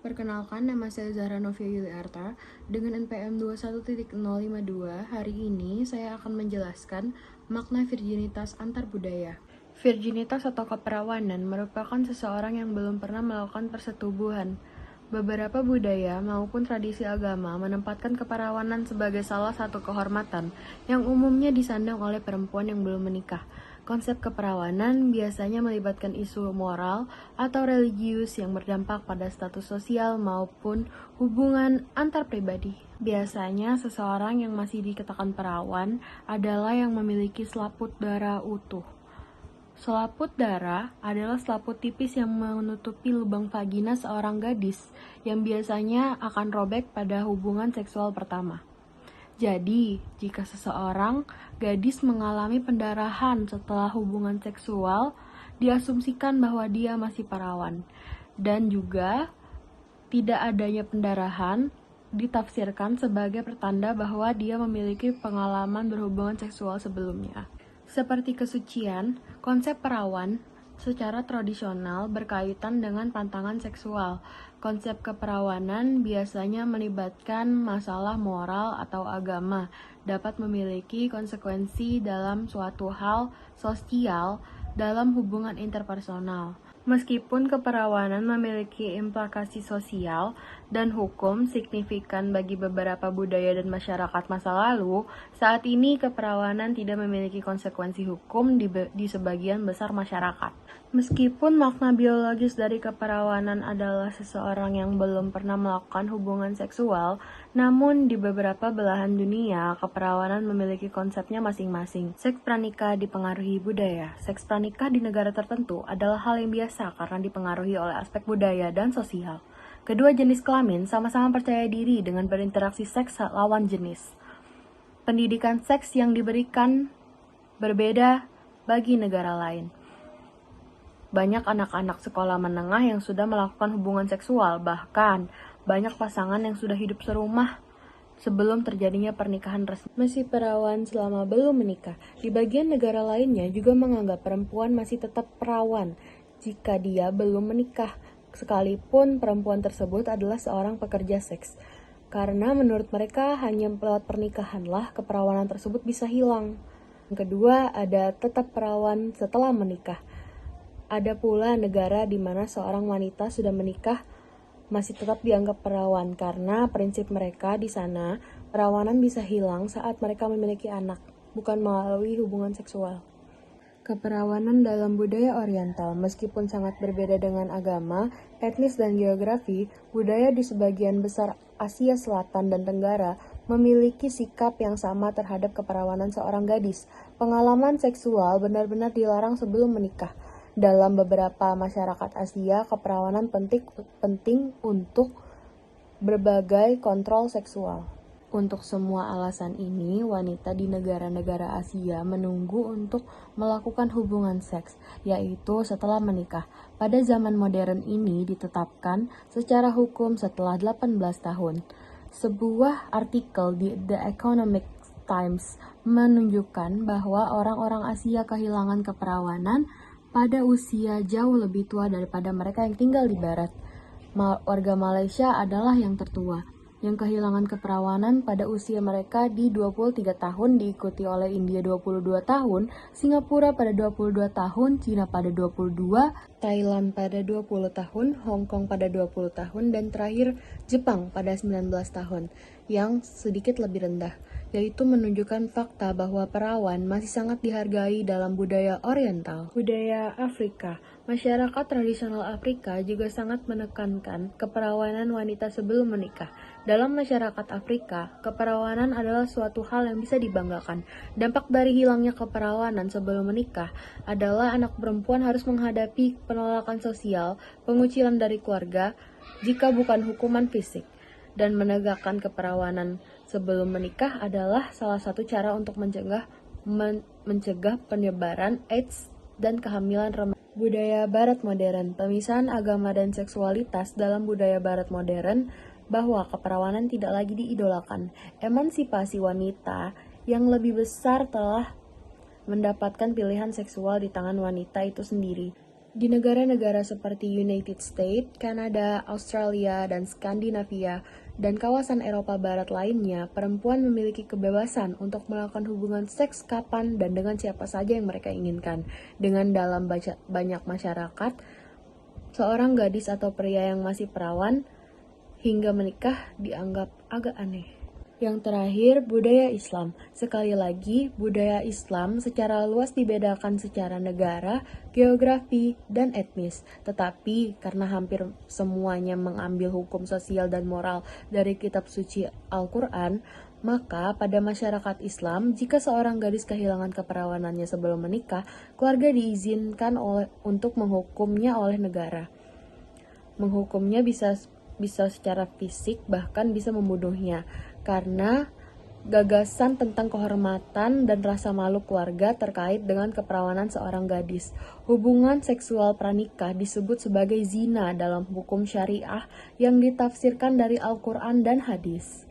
Perkenalkan, nama saya Zahra Novia Yuliarta. Dengan NPM 21.052, hari ini saya akan menjelaskan makna virginitas antar budaya. Virginitas atau keperawanan merupakan seseorang yang belum pernah melakukan persetubuhan. Beberapa budaya maupun tradisi agama menempatkan keperawanan sebagai salah satu kehormatan yang umumnya disandang oleh perempuan yang belum menikah. Konsep keperawanan biasanya melibatkan isu moral atau religius yang berdampak pada status sosial maupun hubungan antar pribadi. Biasanya seseorang yang masih dikatakan perawan adalah yang memiliki selaput darah utuh. Selaput darah adalah selaput tipis yang menutupi lubang vagina seorang gadis yang biasanya akan robek pada hubungan seksual pertama. Jadi, jika seseorang gadis mengalami pendarahan setelah hubungan seksual, diasumsikan bahwa dia masih perawan. Dan juga, tidak adanya pendarahan ditafsirkan sebagai pertanda bahwa dia memiliki pengalaman berhubungan seksual sebelumnya. Seperti kesucian, konsep perawan secara tradisional berkaitan dengan pantangan seksual. Konsep keperawanan biasanya melibatkan masalah moral atau agama, dapat memiliki konsekuensi dalam suatu hal sosial dalam hubungan interpersonal. Meskipun keperawanan memiliki implikasi sosial dan hukum signifikan bagi beberapa budaya dan masyarakat masa lalu, saat ini keperawanan tidak memiliki konsekuensi hukum di sebagian besar masyarakat. Meskipun makna biologis dari keperawanan adalah seseorang yang belum pernah melakukan hubungan seksual, namun di beberapa belahan dunia, keperawanan memiliki konsepnya masing-masing. Seks pranikah dipengaruhi budaya. Seks pranikah di negara tertentu adalah hal yang biasa karena dipengaruhi oleh aspek budaya dan sosial. Kedua jenis kelamin sama-sama percaya diri dengan berinteraksi seks lawan jenis. Pendidikan seks yang diberikan berbeda bagi negara lain. Banyak anak-anak sekolah menengah yang sudah melakukan hubungan seksual, bahkan banyak pasangan yang sudah hidup serumah sebelum terjadinya pernikahan resmi. Masih perawan selama belum menikah. Di bagian negara lainnya juga menganggap perempuan masih tetap perawan jika dia belum menikah, sekalipun perempuan tersebut adalah seorang pekerja seks. Karena menurut mereka hanya lewat pernikahanlah keperawanan tersebut bisa hilang. Yang kedua, ada tetap perawan setelah menikah. Ada pula negara di mana seorang wanita sudah menikah masih tetap dianggap perawan karena prinsip mereka di sana perawanan bisa hilang saat mereka memiliki anak, bukan melalui hubungan seksual. Keperawanan dalam budaya Oriental, meskipun sangat berbeda dengan agama, etnis dan geografi, budaya di sebagian besar Asia Selatan dan Tenggara memiliki sikap yang sama terhadap keperawanan seorang gadis. Pengalaman seksual benar-benar dilarang sebelum menikah. Dalam beberapa masyarakat Asia, keperawanan penting untuk berbagai kontrol seksual. Untuk semua alasan ini, wanita di negara-negara Asia menunggu untuk melakukan hubungan seks, yaitu setelah menikah. Pada zaman modern ini ditetapkan secara hukum setelah 18 tahun. Sebuah artikel di The Economic Times menunjukkan bahwa orang-orang Asia kehilangan keperawanan pada usia jauh lebih tua daripada mereka yang tinggal di barat. Warga Malaysia adalah yang tertua, yang kehilangan keperawanan pada usia mereka di 23 tahun, diikuti oleh India 22 tahun, Singapura pada 22 tahun, Cina pada 22, Thailand pada 20 tahun, Hong Kong pada 20 tahun, dan terakhir Jepang pada 19 tahun, yang sedikit lebih rendah, yaitu menunjukkan fakta bahwa perawan masih sangat dihargai dalam budaya Oriental. Budaya Afrika. Masyarakat tradisional Afrika juga sangat menekankan keperawanan wanita sebelum menikah. Dalam masyarakat Afrika, keperawanan adalah suatu hal yang bisa dibanggakan. Dampak dari hilangnya keperawanan sebelum menikah adalah anak perempuan harus menghadapi penolakan sosial, pengucilan dari keluarga, jika bukan hukuman fisik. Dan menegakkan keperawanan sebelum menikah adalah salah satu cara untuk mencegah penyebaran AIDS dan kehamilan remaja. Budaya Barat modern, pemisahan agama dan seksualitas dalam budaya Barat modern, bahwa keperawanan tidak lagi diidolakan. Emansipasi wanita yang lebih besar telah mendapatkan pilihan seksual di tangan wanita itu sendiri. Di negara-negara seperti United States, Kanada, Australia, dan Skandinavia, dan kawasan Eropa Barat lainnya, perempuan memiliki kebebasan untuk melakukan hubungan seks kapan dan dengan siapa saja yang mereka inginkan. Dengan dalam banyak masyarakat, seorang gadis atau pria yang masih perawan hingga menikah dianggap agak aneh. Yang terakhir, budaya Islam. Sekali lagi, budaya Islam secara luas dibedakan secara negara, geografi, dan etnis. Tetapi, karena hampir semuanya mengambil hukum sosial dan moral dari kitab suci Al-Quran, maka pada masyarakat Islam, jika seorang gadis kehilangan keperawanannya sebelum menikah, keluarga diizinkan untuk menghukumnya oleh negara. Menghukumnya bisa secara fisik, bahkan bisa membunuhnya, karena gagasan tentang kehormatan dan rasa malu keluarga terkait dengan keperawanan seorang gadis. Hubungan seksual pranikah disebut sebagai zina dalam hukum syariah yang ditafsirkan dari Al-Quran dan hadis.